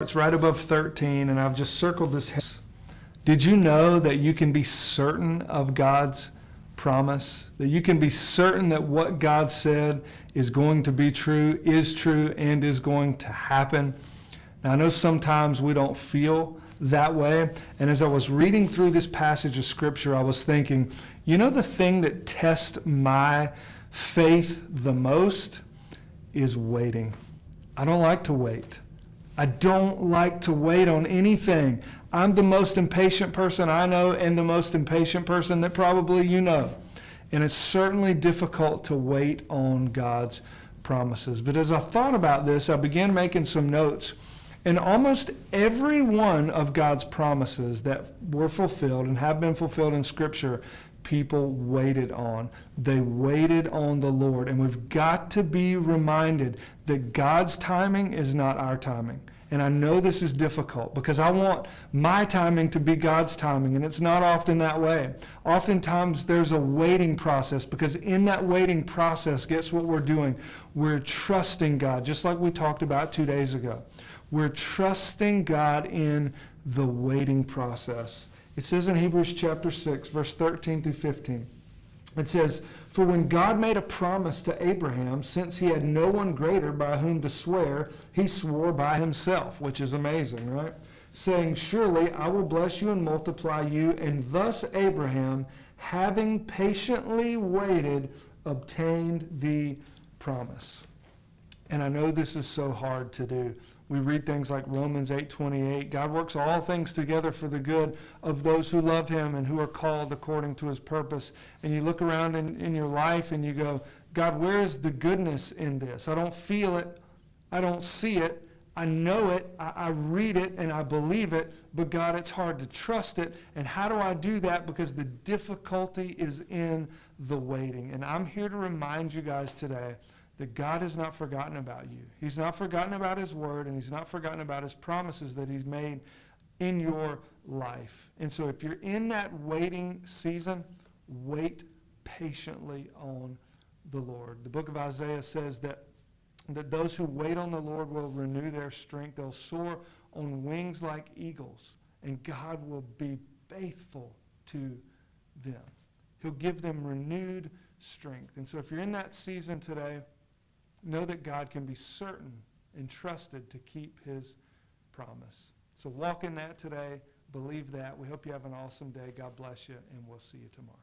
It's right above 13, and I've just circled this. Did you know that you can be certain of God's promise? That you can be certain that what God said is going to be true, and is going to happen? Now, I know sometimes we don't feel that way, and as I was reading through this passage of Scripture, I was thinking, you know, the thing that tests my faith the most is waiting. I don't like to wait. I don't like to wait on anything. I'm the most impatient person I know, and the most impatient person that probably you know. And it's certainly difficult to wait on God's promises. But as I thought about this, I began making some notes. And almost every one of God's promises that were fulfilled and have been fulfilled in Scripture, people waited on. They waited on the Lord. And we've got to be reminded that God's timing is not our timing. And I know this is difficult because I want my timing to be God's timing, and it's not often that way. Oftentimes there's a waiting process, because in that waiting process, guess what we're doing? We're trusting God, just like we talked about 2 days ago. We're trusting God in the waiting process. It says in Hebrews chapter 6, verse 13 through 15, it says, "For when God made a promise to Abraham, since he had no one greater by whom to swear, he swore by himself," which is amazing, right? "Saying, surely I will bless you and multiply you. And thus Abraham, having patiently waited, obtained the promise." And I know this is so hard to do. We read things like Romans 8:28. God works all things together for the good of those who love him and who are called according to his purpose. And you look around in your life and you go, God, where is the goodness in this? I don't feel it. I don't see it. I know it. I read it and I believe it. But God, it's hard to trust it. And how do I do that? Because the difficulty is in the waiting. And I'm here to remind you guys today that God has not forgotten about you. He's not forgotten about his word, and he's not forgotten about his promises that he's made in your life. And so if you're in that waiting season, wait patiently on the Lord. The book of Isaiah says that those who wait on the Lord will renew their strength. They'll soar on wings like eagles, and God will be faithful to them. He'll give them renewed strength. And so if you're in that season today, know that God can be certain and trusted to keep his promise. So walk in that today. Believe that. We hope you have an awesome day. God bless you, and we'll see you tomorrow.